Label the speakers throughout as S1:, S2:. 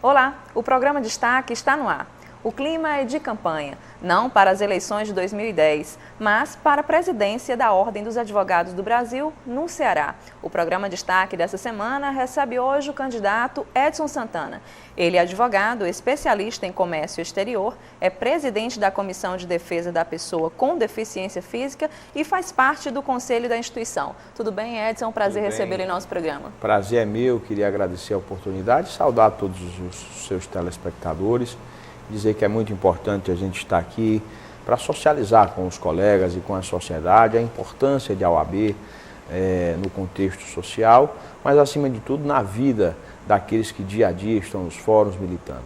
S1: Olá, o programa Destaque está no ar. O clima é de campanha, não para as eleições de 2010, mas para a presidência da Ordem dos Advogados do Brasil, no Ceará. O programa Destaque dessa semana recebe hoje o candidato Edson Santana. Ele é advogado, especialista em comércio exterior, é presidente da Comissão de Defesa da Pessoa com Deficiência Física e faz parte do conselho da instituição. Tudo bem, Edson? Prazer recebê-lo em nosso programa.
S2: Prazer é meu, queria agradecer a oportunidade, saudar todos os seus telespectadores, dizer que é muito importante a gente estar aqui para socializar com os colegas e com a sociedade a importância de a OAB no contexto social, mas acima de tudo na vida daqueles que dia a dia estão nos fóruns militando.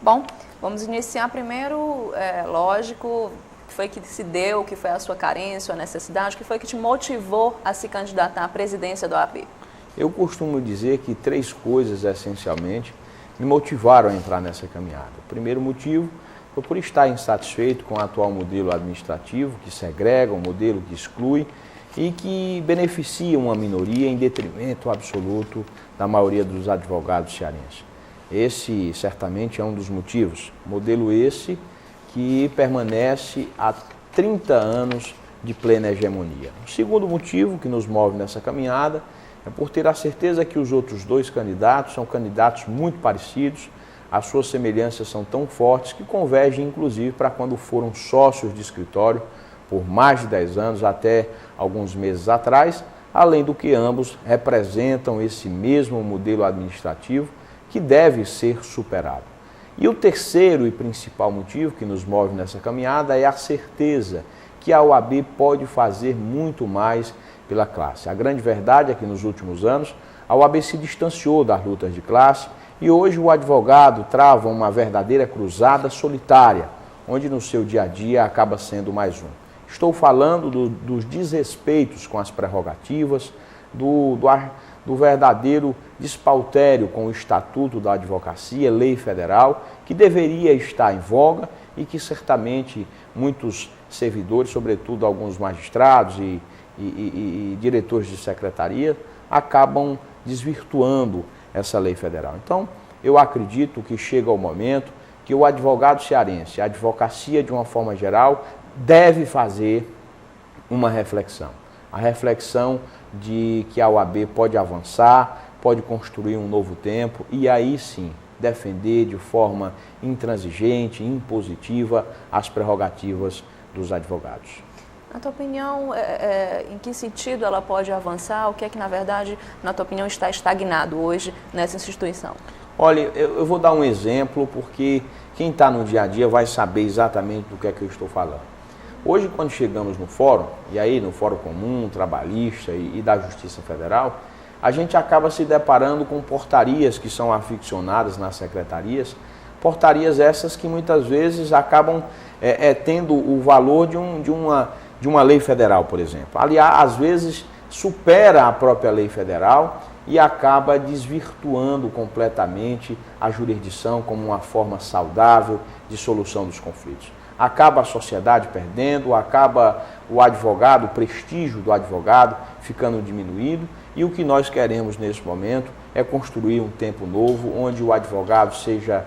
S1: Bom, vamos iniciar primeiro, lógico, o que foi que se deu, o que foi a sua carência, a necessidade, o que foi que te motivou a se candidatar à presidência da OAB?
S2: Eu costumo dizer que 3 coisas essencialmente me motivaram a entrar nessa caminhada. O primeiro motivo foi por estar insatisfeito com o atual modelo administrativo, que segrega, um modelo que exclui e que beneficia uma minoria em detrimento absoluto da maioria dos advogados cearenses. Esse certamente é um dos motivos. Modelo esse que permanece há 30 anos de plena hegemonia. O segundo motivo que nos move nessa caminhada é por ter a certeza que os outros 2 candidatos são candidatos muito parecidos, as suas semelhanças são tão fortes que convergem inclusive para quando foram sócios de escritório por mais de 10 anos, até alguns meses atrás, além do que ambos representam esse mesmo modelo administrativo que deve ser superado. E o terceiro e principal motivo que nos move nessa caminhada é a certeza que a OAB pode fazer muito mais pela classe. A grande verdade é que nos últimos anos a OAB se distanciou das lutas de classe e hoje o advogado trava uma verdadeira cruzada solitária, onde no seu dia a dia acaba sendo mais um. Estou falando dos desrespeitos com as prerrogativas, do verdadeiro despautério com o Estatuto da Advocacia, lei federal, que deveria estar em voga e que certamente muitos servidores, sobretudo alguns magistrados e diretores de secretaria, acabam desvirtuando essa lei federal. Então, eu acredito que chega o momento que o advogado cearense, a advocacia de uma forma geral, deve fazer uma reflexão. A reflexão de que a OAB pode avançar, pode construir um novo tempo e aí sim defender de forma intransigente, impositiva, as prerrogativas dos advogados.
S1: Na tua opinião, em que sentido ela pode avançar? O que é que, na verdade, na tua opinião, está estagnado hoje nessa instituição?
S2: Olha, eu vou dar um exemplo porque quem está no dia a dia vai saber exatamente do que é que eu estou falando. Hoje, quando chegamos no fórum, e aí no Fórum Comum, Trabalhista e da Justiça Federal, a gente acaba se deparando com portarias que são aficionadas nas secretarias, portarias essas que muitas vezes acabam tendo o valor de uma lei federal, por exemplo. Aliás, às vezes supera a própria lei federal e acaba desvirtuando completamente a jurisdição como uma forma saudável de solução dos conflitos. Acaba a sociedade perdendo, acaba o advogado, o prestígio do advogado ficando diminuído e o que nós queremos nesse momento é construir um tempo novo onde o advogado seja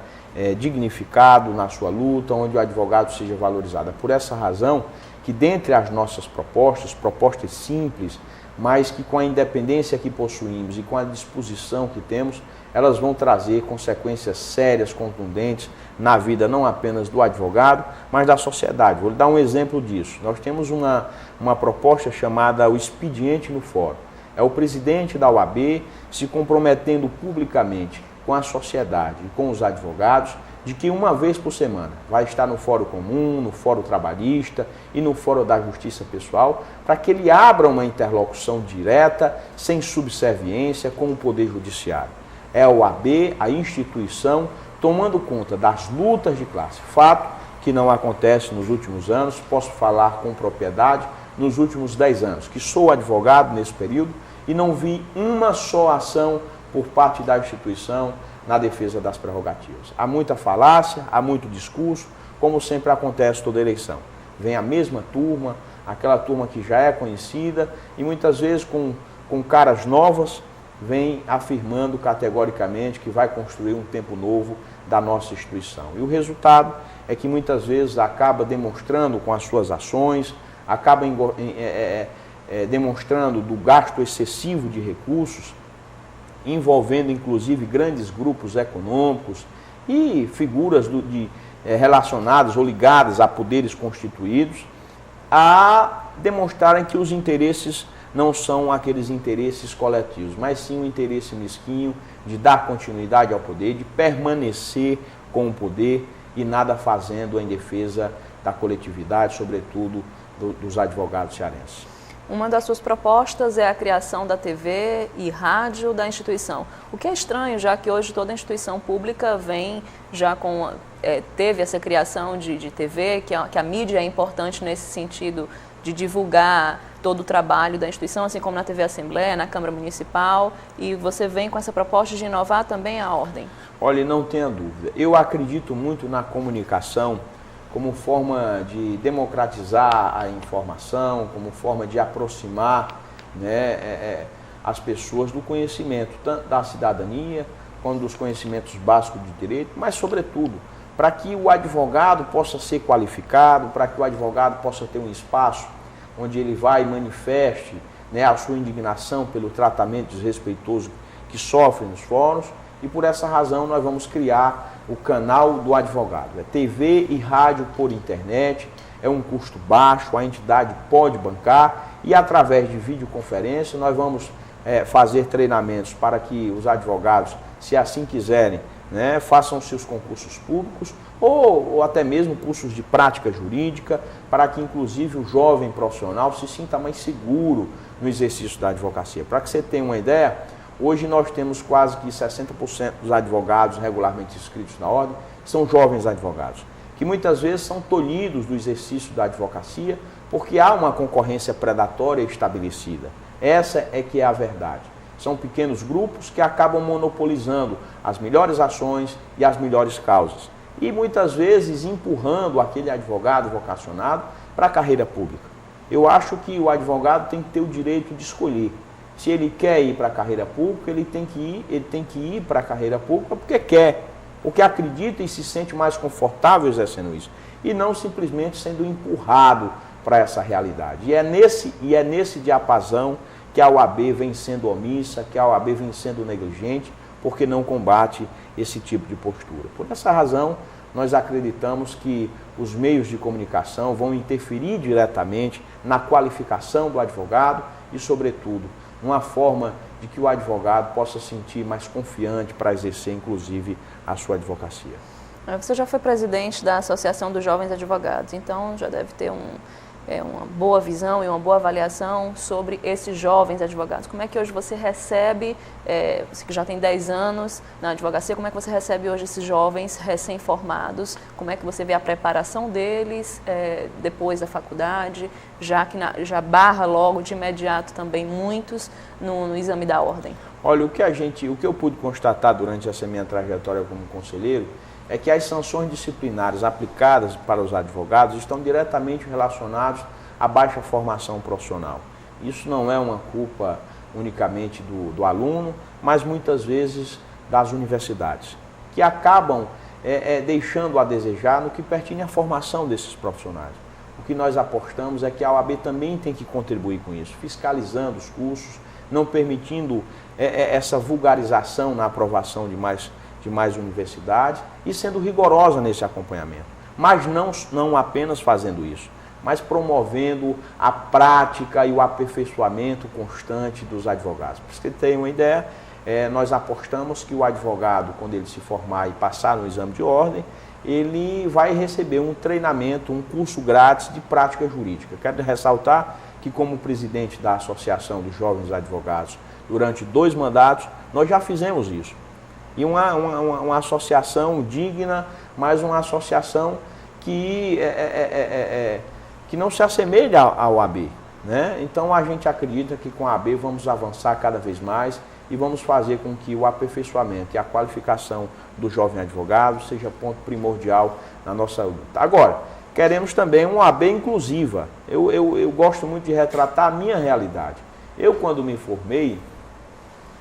S2: dignificado na sua luta, onde o advogado seja valorizado. É por essa razão que dentre as nossas propostas simples, mas que com a independência que possuímos e com a disposição que temos, elas vão trazer consequências sérias, contundentes na vida não apenas do advogado, mas da sociedade. Vou lhe dar um exemplo disso. Nós temos uma proposta chamada o expediente no fórum. É o presidente da OAB se comprometendo publicamente com a sociedade e com os advogados de que uma vez por semana vai estar no Fórum Comum, no Fórum Trabalhista e no Fórum da Justiça Pessoal, para que ele abra uma interlocução direta, sem subserviência, com o Poder Judiciário. É a OAB, a instituição, tomando conta das lutas de classe. Fato que não acontece nos últimos anos, posso falar com propriedade, nos últimos 10 anos, que sou advogado nesse período e não vi uma só ação por parte da instituição na defesa das prerrogativas. Há muita falácia, há muito discurso, como sempre acontece toda eleição. Vem a mesma turma, aquela turma que já é conhecida e muitas vezes com caras novas vem afirmando categoricamente que vai construir um tempo novo da nossa instituição. E o resultado é que muitas vezes acaba demonstrando com as suas ações, acaba demonstrando do gasto excessivo de recursos, envolvendo inclusive grandes grupos econômicos e figuras relacionadas ou ligadas a poderes constituídos, a demonstrarem que os interesses não são aqueles interesses coletivos, mas sim o interesse mesquinho de dar continuidade ao poder, de permanecer com o poder e nada fazendo em defesa da coletividade, sobretudo dos advogados cearenses.
S1: Uma das suas propostas é a criação da TV e rádio da instituição. O que é estranho, já que hoje toda instituição pública vem já teve essa criação de TV, que a mídia é importante nesse sentido de divulgar todo o trabalho da instituição, assim como na TV Assembleia, na Câmara Municipal, e você vem com essa proposta de inovar também a ordem.
S2: Olha, não tenha dúvida. Eu acredito muito na comunicação como forma de democratizar a informação, como forma de aproximar, né, as pessoas do conhecimento, tanto da cidadania, quanto dos conhecimentos básicos de direito, mas, sobretudo, para que o advogado possa ser qualificado, para que o advogado possa ter um espaço onde ele vai e manifeste, né, a sua indignação pelo tratamento desrespeitoso que sofre nos fóruns, e por essa razão nós vamos criar o canal do advogado. É TV e rádio por internet, é um custo baixo, a entidade pode bancar, e através de videoconferência nós vamos fazer treinamentos para que os advogados, se assim quiserem, né, façam seus concursos públicos ou até mesmo cursos de prática jurídica, para que inclusive o jovem profissional se sinta mais seguro no exercício da advocacia. Para que você tenha uma ideia, hoje nós temos quase que 60% dos advogados regularmente inscritos na ordem são jovens advogados, que muitas vezes são tolhidos do exercício da advocacia porque há uma concorrência predatória estabelecida. Essa é que é a verdade. São pequenos grupos que acabam monopolizando as melhores ações e as melhores causas. E muitas vezes empurrando aquele advogado vocacionado para a carreira pública. Eu acho que o advogado tem que ter o direito de escolher. Se ele quer ir para a carreira pública, ele tem que ir para a carreira pública porque quer, porque acredita e se sente mais confortável exercendo isso. E não simplesmente sendo empurrado para essa realidade. E é nesse diapasão que a OAB vem sendo omissa, que a OAB vem sendo negligente, porque não combate esse tipo de postura. Por essa razão, nós acreditamos que os meios de comunicação vão interferir diretamente na qualificação do advogado e, sobretudo, numa forma de que o advogado possa se sentir mais confiante para exercer, inclusive, a sua advocacia.
S1: Você já foi presidente da Associação dos Jovens Advogados, então já deve ter uma boa visão e uma boa avaliação sobre esses jovens advogados. Como é que hoje você recebe, você que já tem 10 anos na advocacia, como é que você recebe hoje esses jovens recém-formados? Como é que você vê a preparação deles depois da faculdade, já que já barra logo de imediato também muitos no exame da ordem?
S2: Olha, o que eu pude constatar durante essa minha trajetória como conselheiro é que as sanções disciplinares aplicadas para os advogados estão diretamente relacionadas à baixa formação profissional. Isso não é uma culpa unicamente do aluno, mas muitas vezes das universidades, que acabam deixando a desejar no que pertine à formação desses profissionais. O que nós apostamos é que a OAB também tem que contribuir com isso, fiscalizando os cursos, não permitindo essa vulgarização na aprovação de mais universidades e sendo rigorosa nesse acompanhamento. Mas não apenas fazendo isso, mas promovendo a prática e o aperfeiçoamento constante dos advogados. Para você ter uma ideia, nós apostamos que o advogado, quando ele se formar e passar no exame de ordem, ele vai receber um treinamento, um curso grátis de prática jurídica. Quero ressaltar que, como presidente da Associação dos Jovens Advogados, durante 2 mandatos, nós já fizemos isso. E uma associação digna, mas uma associação que não se assemelha à OAB, né? Então a gente acredita que com a OAB vamos avançar cada vez mais e vamos fazer com que o aperfeiçoamento e a qualificação do jovem advogado seja ponto primordial na nossa luta. Agora, queremos também uma OAB inclusiva. Eu gosto muito de retratar a minha realidade. Eu, quando me formei,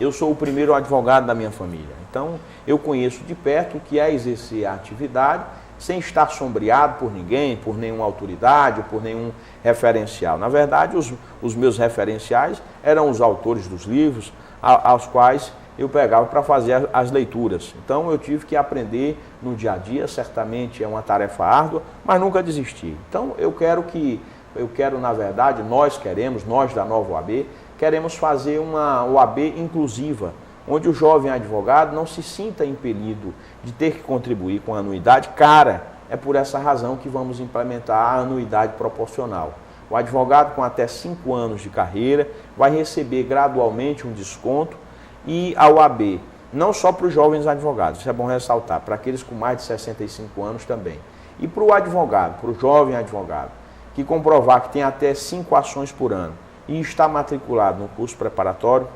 S2: eu sou o primeiro advogado da minha família. Então, eu conheço de perto o que é exercer a atividade sem estar sombreado por ninguém, por nenhuma autoridade, por nenhum referencial. Na verdade, os meus referenciais eram os autores dos livros aos quais eu pegava para fazer as leituras. Então, eu tive que aprender no dia a dia, certamente é uma tarefa árdua, mas nunca desisti. Então, eu quero, na verdade, nós da Nova OAB, queremos fazer uma OAB inclusiva, onde o jovem advogado não se sinta impelido de ter que contribuir com a anuidade cara. É por essa razão que vamos implementar a anuidade proporcional. O advogado com até 5 anos de carreira vai receber gradualmente um desconto e a OAB, não só para os jovens advogados, isso é bom ressaltar, para aqueles com mais de 65 anos também. E para o advogado, para o jovem advogado, que comprovar que tem até 5 ações por ano e está matriculado no curso preparatório,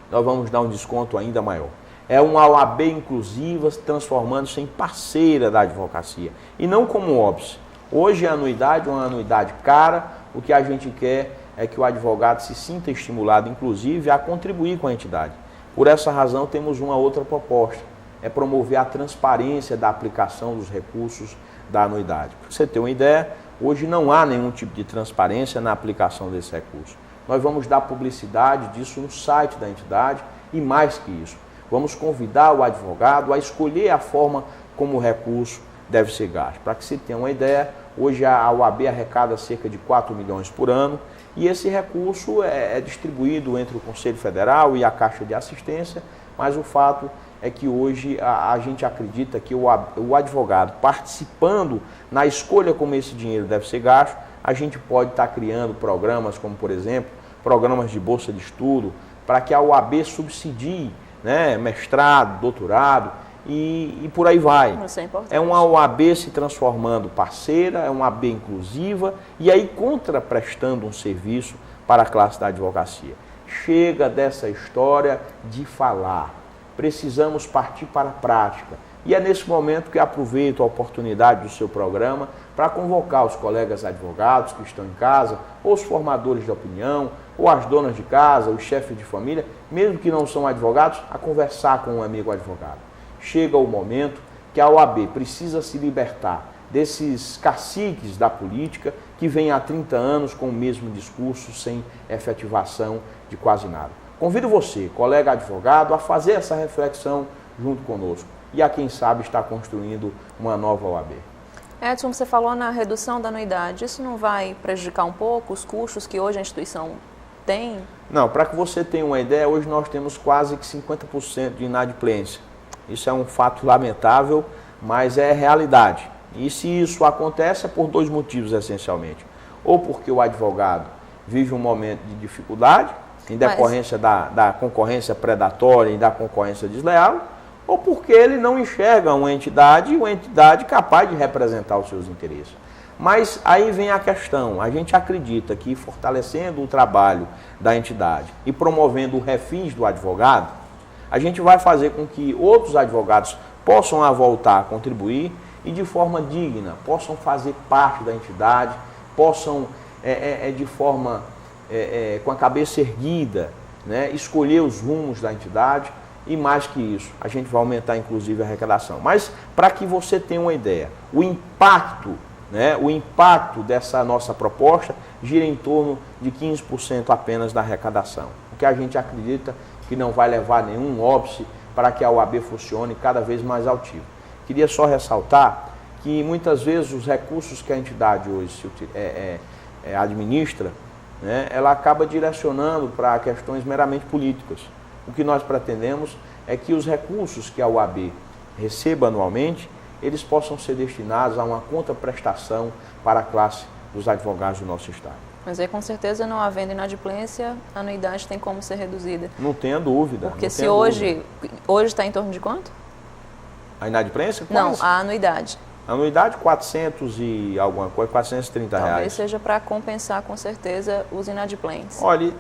S2: nós vamos dar um desconto ainda maior. É uma OAB inclusiva, transformando-se em parceira da advocacia, e não como óbice. Hoje a anuidade é uma anuidade cara, o que a gente quer é que o advogado se sinta estimulado, inclusive, a contribuir com a entidade. Por essa razão, temos uma outra proposta, é promover a transparência da aplicação dos recursos da anuidade. Para você ter uma ideia, hoje não há nenhum tipo de transparência na aplicação desse recurso. Nós vamos dar publicidade disso no site da entidade e mais que isso, vamos convidar o advogado a escolher a forma como o recurso deve ser gasto. Para que se tenha uma ideia, hoje a OAB arrecada cerca de 4 milhões por ano e esse recurso é distribuído entre o Conselho Federal e a Caixa de Assistência, mas o fato é que hoje a gente acredita que o advogado participando na escolha como esse dinheiro deve ser gasto, a gente pode estar criando programas como, por exemplo, programas de bolsa de estudo, para que a OAB subsidie, né, mestrado, doutorado e por aí vai.
S1: Isso é importante.
S2: É uma OAB se transformando parceira, é uma OAB inclusiva e aí contraprestando um serviço para a classe da advocacia. Chega dessa história de falar. Precisamos partir para a prática. E é nesse momento que aproveito a oportunidade do seu programa para convocar os colegas advogados que estão em casa, ou os formadores de opinião, ou as donas de casa, os chefes de família, mesmo que não são advogados, a conversar com um amigo advogado. Chega o momento que a OAB precisa se libertar desses caciques da política que vêm há 30 anos com o mesmo discurso sem efetivação de quase nada. Convido você, colega advogado, a fazer essa reflexão junto conosco e a quem sabe estar construindo uma nova OAB.
S1: Edson, você falou na redução da anuidade. Isso não vai prejudicar um pouco os custos que hoje a instituição tem?
S2: Não, para que você tenha uma ideia, hoje nós temos quase que 50% de inadimplência. Isso é um fato lamentável, mas é realidade. E se isso acontece é por 2 motivos essencialmente. Ou porque o advogado vive um momento de dificuldade, em decorrência da concorrência predatória e da concorrência desleal, ou porque ele não enxerga uma entidade capaz de representar os seus interesses. Mas aí vem a questão, a gente acredita que fortalecendo o trabalho da entidade e promovendo o refis do advogado, a gente vai fazer com que outros advogados possam voltar a contribuir e de forma digna, possam fazer parte da entidade, possam de forma com a cabeça erguida, né, escolher os rumos da entidade. E mais que isso, a gente vai aumentar inclusive a arrecadação. Mas para que você tenha uma ideia, o impacto dessa nossa proposta gira em torno de 15% apenas da arrecadação. O que a gente acredita que não vai levar nenhum óbice para que a OAB funcione cada vez mais altivo. Queria só ressaltar que muitas vezes os recursos que a entidade hoje administra, né, ela acaba direcionando para questões meramente políticas. O que nós pretendemos é que os recursos que a OAB receba anualmente, eles possam ser destinados a uma contraprestação para a classe dos advogados do nosso Estado.
S1: Mas aí, com certeza, não havendo inadimplência, a anuidade tem como ser reduzida.
S2: Não tenha dúvida.
S1: Porque se hoje está em torno de quanto?
S2: A inadimplência?
S1: Não, a anuidade.
S2: A anuidade, 400 e alguma coisa, 430 reais.
S1: Talvez seja para compensar, com certeza, os inadimplentes.
S2: Olha,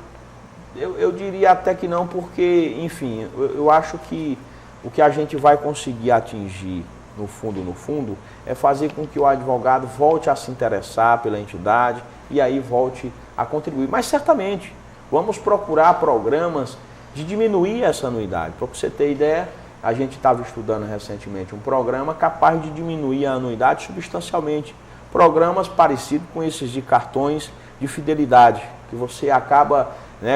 S2: eu diria até que não, porque, enfim, eu acho que o que a gente vai conseguir atingir, no fundo, é fazer com que o advogado volte a se interessar pela entidade e aí volte a contribuir. Mas certamente, vamos procurar programas de diminuir essa anuidade. Para você ter ideia, a gente estava estudando recentemente um programa capaz de diminuir a anuidade substancialmente. Programas parecidos com esses de cartões de fidelidade, que você acaba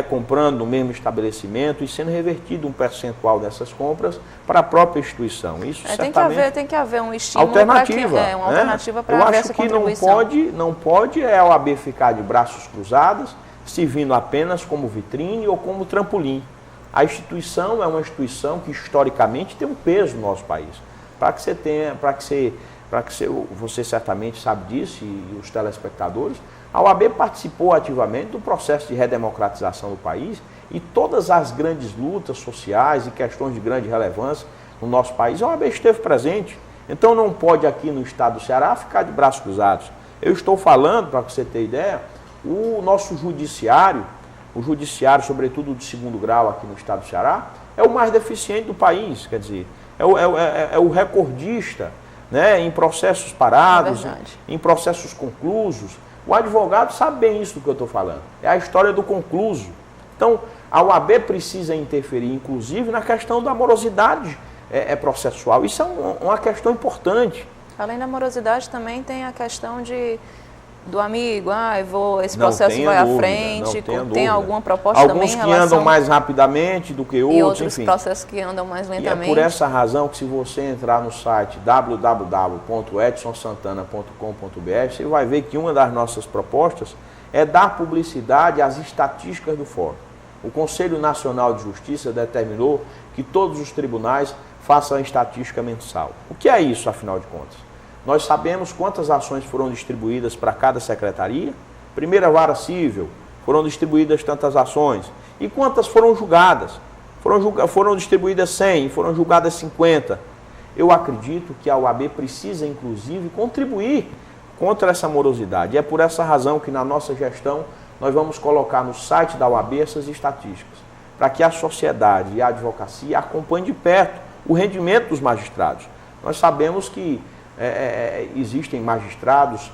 S2: comprando no mesmo estabelecimento e sendo revertido um percentual dessas compras para a própria instituição. Isso certamente
S1: tem que haver um estímulo
S2: alternativa,
S1: uma alternativa para haver essa contribuição.
S2: Eu acho que não pode a OAB ficar de braços cruzados, servindo apenas como vitrine ou como trampolim. A instituição é uma instituição que historicamente tem um peso no nosso país. Você certamente sabe disso e os telespectadores, a OAB participou ativamente do processo de redemocratização do país e todas as grandes lutas sociais e questões de grande relevância no nosso país, a OAB esteve presente. Então não pode aqui no estado do Ceará ficar de braços cruzados. Eu estou falando, para você ter ideia, o nosso judiciário, o judiciário, sobretudo de segundo grau aqui no estado do Ceará, é o mais deficiente do país, quer dizer, é o recordista, em processos parados, em processos conclusos. O advogado sabe bem isso do que eu estou falando. É a história do concluso. Então, a OAB precisa interferir, inclusive, na questão da morosidade processual. Isso é uma questão importante.
S1: Além da morosidade, também tem a questão do amigo, esse processo vai à frente, tem alguma proposta também em relação...
S2: Alguns que andam mais rapidamente do que outros,
S1: e outros
S2: enfim.
S1: processos que andam mais lentamente.
S2: E é por essa razão que se você entrar no site www.edsonsantana.com.br, você vai ver que uma das nossas propostas é dar publicidade às estatísticas do Fórum. O Conselho Nacional de Justiça determinou que todos os tribunais façam a estatística mensal. O que é isso, afinal de contas? Nós sabemos quantas ações foram distribuídas para cada secretaria. Primeira Vara Cível, foram distribuídas tantas ações. E quantas foram julgadas? Foram distribuídas 100, foram julgadas 50. Eu acredito que a OAB precisa, inclusive, contribuir contra essa morosidade. E é por essa razão que, na nossa gestão, nós vamos colocar no site da OAB essas estatísticas, para que a sociedade e a advocacia acompanhem de perto o rendimento dos magistrados. Nós sabemos que existem magistrados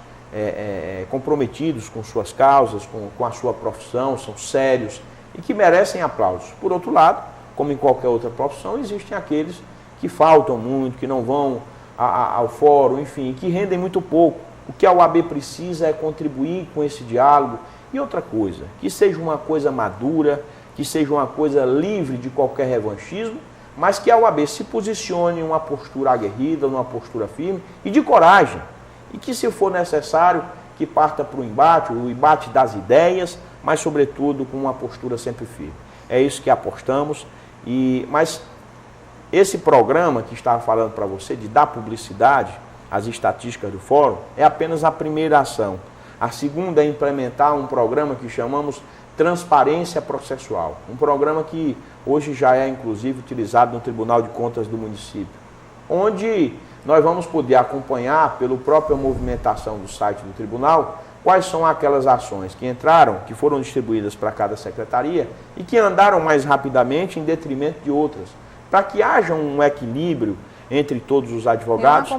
S2: comprometidos com suas causas, com a sua profissão, são sérios e que merecem aplausos. Por outro lado, como em qualquer outra profissão, existem aqueles que faltam muito, que não vão ao fórum, enfim, que rendem muito pouco. O que a OAB precisa é contribuir com esse diálogo e outra coisa, que seja uma coisa madura, que seja uma coisa livre de qualquer revanchismo, mas que a OAB se posicione em uma postura aguerrida, numa postura firme e de coragem. E que, se for necessário, que parta para o embate das ideias, mas, sobretudo, com uma postura sempre firme. É isso que apostamos. Mas esse programa que estava falando para você, de dar publicidade às estatísticas do Fórum, é apenas a primeira ação. A segunda é implementar um programa que chamamos Transparência Processual, um programa que hoje já é, inclusive, utilizado no Tribunal de Contas do município, onde nós vamos poder acompanhar, pela própria movimentação do site do tribunal, quais são aquelas ações que entraram, que foram distribuídas para cada secretaria e que andaram mais rapidamente em detrimento de outras, para que haja um equilíbrio entre todos os advogados.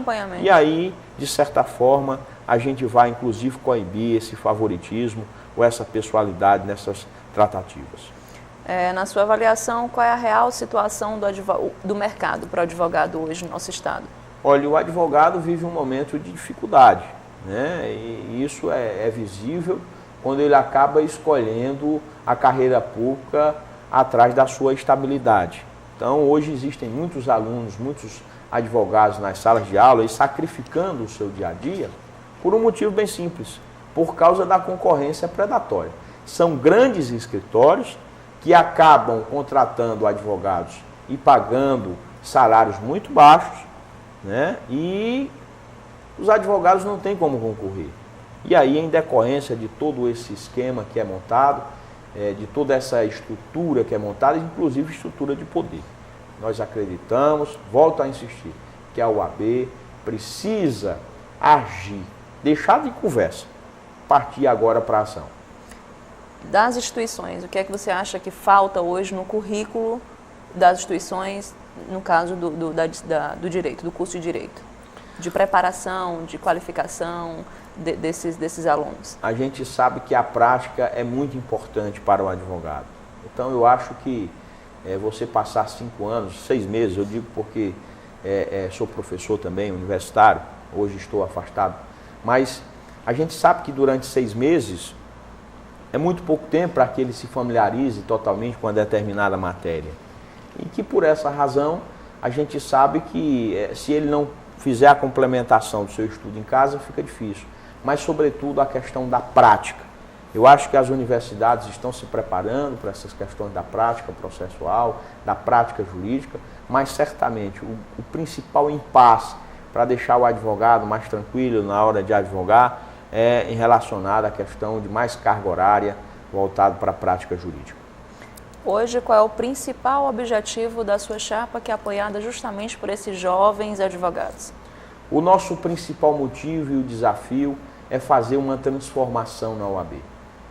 S2: E aí, de certa forma, a gente vai, inclusive, coibir esse favoritismo ou essa pessoalidade nessas tratativas.
S1: Na sua avaliação, qual é a real situação do mercado para o advogado hoje no nosso estado?
S2: Olha, o advogado vive um momento de dificuldade, e isso é visível quando ele acaba escolhendo a carreira pública atrás da sua estabilidade. Então, hoje existem muitos alunos, muitos advogados nas salas de aula e sacrificando o seu dia a dia por um motivo bem simples, por causa da concorrência predatória. São grandes escritórios que acabam contratando advogados e pagando salários muito baixos, e os advogados não têm como concorrer. E aí, em decorrência de todo esse esquema que é montado, de toda essa estrutura que é montada, inclusive estrutura de poder. Nós acreditamos, volto a insistir, que a OAB precisa agir, deixar de conversa, partir agora para a ação.
S1: Das instituições, o que é que você acha que falta hoje no currículo das instituições, no caso do direito, do curso de direito? De preparação, de qualificação desses alunos?
S2: A gente sabe que a prática é muito importante para o advogado. Então, eu acho que você passar 5 anos, 6 meses, eu digo porque sou professor também, universitário, hoje estou afastado, mas a gente sabe que durante 6 meses é muito pouco tempo para que ele se familiarize totalmente com uma determinada matéria. E que por essa razão a gente sabe que se ele não fizer a complementação do seu estudo em casa, fica difícil. Mas sobretudo a questão da prática. Eu acho que as universidades estão se preparando para essas questões da prática processual, da prática jurídica, mas certamente o principal impasse para deixar o advogado mais tranquilo na hora de advogar é relacionado à questão de mais carga horária voltado para a prática jurídica.
S1: Hoje, qual é o principal objetivo da sua chapa, que é apoiada justamente por esses jovens advogados?
S2: O nosso principal motivo e o desafio é fazer uma transformação na OAB.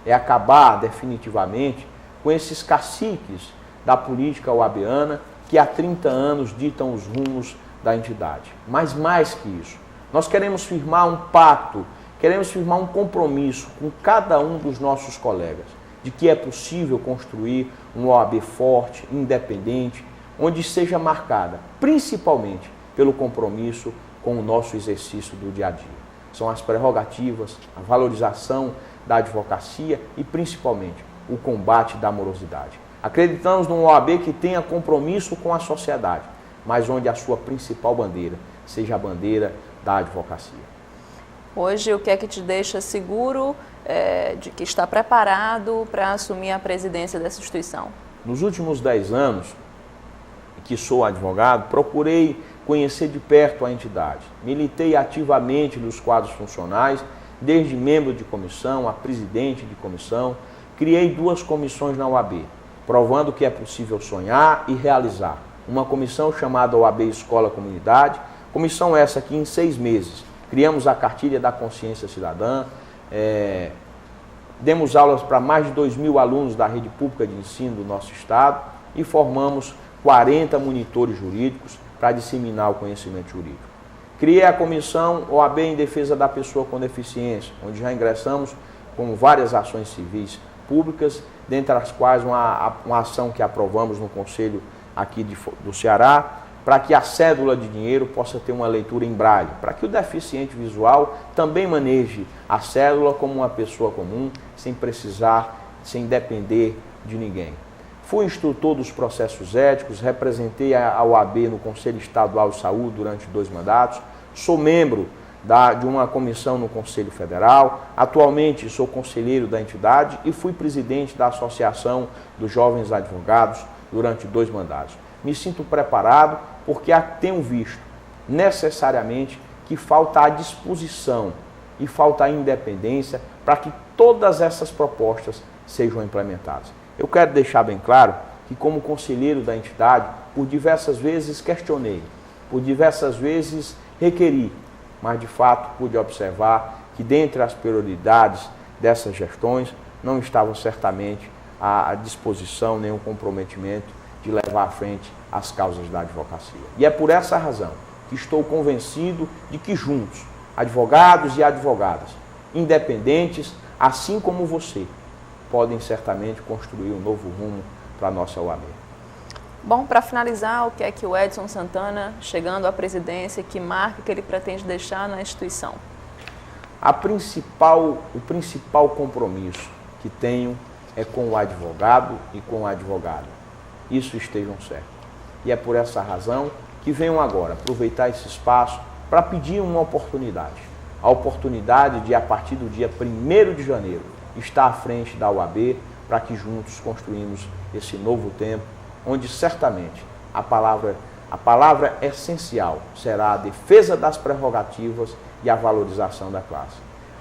S2: É acabar definitivamente com esses caciques da política oabiana que há 30 anos ditam os rumos da entidade. Mas mais que isso, nós queremos firmar um pacto, queremos firmar um compromisso com cada um dos nossos colegas, de que é possível construir uma OAB forte, independente, onde seja marcada principalmente pelo compromisso com o nosso exercício do dia a dia. São as prerrogativas, a valorização da advocacia e principalmente o combate da morosidade. Acreditamos numa OAB que tenha compromisso com a sociedade, mas onde a sua principal bandeira seja a bandeira da advocacia.
S1: Hoje, o que é que te deixa seguro de que está preparado para assumir a presidência dessa instituição?
S2: Nos últimos 10 anos que sou advogado, procurei conhecer de perto a entidade. Militei ativamente nos quadros funcionais, desde membro de comissão a presidente de comissão. Criei 2 comissões na OAB, provando que é possível sonhar e realizar. Uma comissão chamada OAB Escola Comunidade, comissão essa que em 6 meses criamos a cartilha da consciência cidadã, demos aulas para mais de 2.000 alunos da rede pública de ensino do nosso estado e formamos 40 monitores jurídicos para disseminar o conhecimento jurídico. Criei a comissão OAB em defesa da pessoa com deficiência, onde já ingressamos com várias ações civis públicas, dentre as quais uma ação que aprovamos no Conselho aqui do Ceará, para que a cédula de dinheiro possa ter uma leitura em braille, para que o deficiente visual também maneje a cédula como uma pessoa comum, sem depender de ninguém. Fui instrutor dos processos éticos, representei a OAB no Conselho Estadual de Saúde durante 2 mandatos, sou membro de uma comissão no Conselho Federal, atualmente sou conselheiro da entidade e fui presidente da Associação dos Jovens Advogados durante 2 mandatos. Me sinto preparado porque tenho visto necessariamente que falta a disposição e falta a independência para que todas essas propostas sejam implementadas. Eu quero deixar bem claro que, como conselheiro da entidade, por diversas vezes questionei, por diversas vezes requeri, mas de fato pude observar que dentre as prioridades dessas gestões não estavam certamente à disposição nem o comprometimento de levar à frente as causas da advocacia. E é por essa razão que estou convencido de que juntos, advogados e advogadas, independentes, assim como você, podem certamente construir um novo rumo para a nossa OAB.
S1: Bom, para finalizar, o que é que o Edson Santana, chegando à presidência, que marca que ele pretende deixar na instituição?
S2: O principal compromisso que tenho é com o advogado e com a advogada. Isso estejam certos. E é por essa razão que venho agora aproveitar esse espaço para pedir uma oportunidade. A oportunidade de, a partir do dia 1º de janeiro, estar à frente da OAB para que juntos construímos esse novo tempo, onde certamente a palavra essencial será a defesa das prerrogativas e a valorização da classe.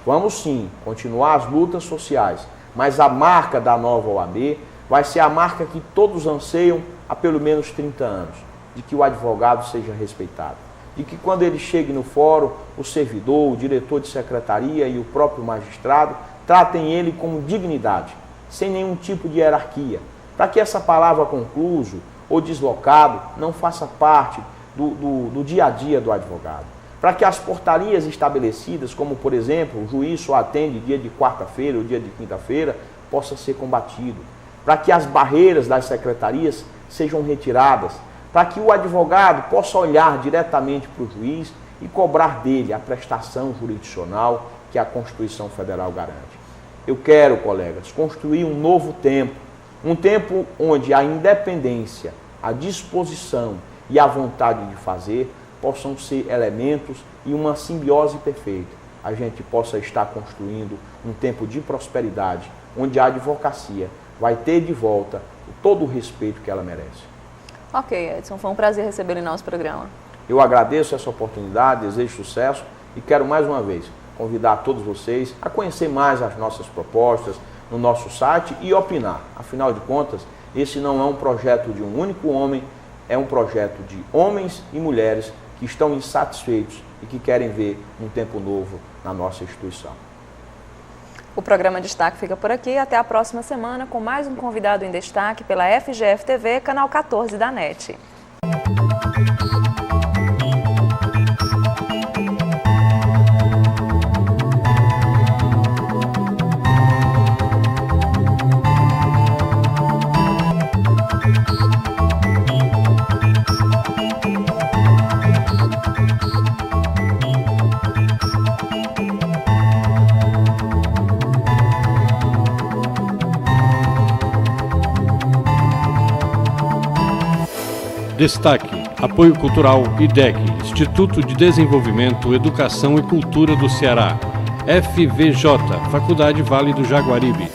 S2: Vamos sim continuar as lutas sociais, mas a marca da nova OAB vai ser a marca que todos anseiam há pelo menos 30 anos, de que o advogado seja respeitado, de que quando ele chegue no fórum, o servidor, o diretor de secretaria e o próprio magistrado tratem ele com dignidade, sem nenhum tipo de hierarquia, para que essa palavra concluso ou deslocado não faça parte do dia a dia do advogado. Para que as portarias estabelecidas, como por exemplo, o juiz só atende dia de quarta-feira ou dia de quinta-feira, possa ser combatido. Para que as barreiras das secretarias sejam retiradas, para que o advogado possa olhar diretamente para o juiz e cobrar dele a prestação jurisdicional que a Constituição Federal garante. Eu quero, colegas, construir um novo tempo, um tempo onde a independência, a disposição e a vontade de fazer possam ser elementos e uma simbiose perfeita. A gente possa estar construindo um tempo de prosperidade, onde a advocacia vai ter de volta todo o respeito que ela merece.
S1: Ok, Edson, foi um prazer recebê-lo em nosso programa.
S2: Eu agradeço essa oportunidade, desejo sucesso e quero mais uma vez convidar todos vocês a conhecer mais as nossas propostas no nosso site e opinar. Afinal de contas, esse não é um projeto de um único homem, é um projeto de homens e mulheres que estão insatisfeitos e que querem ver um tempo novo na nossa instituição.
S1: O programa Destaque fica por aqui. Até a próxima semana com mais um convidado em destaque pela FGF TV, canal 14 da NET.
S3: Destaque, Apoio Cultural IDEC, Instituto de Desenvolvimento, Educação e Cultura do Ceará. FVJ, Faculdade Vale do Jaguaribe.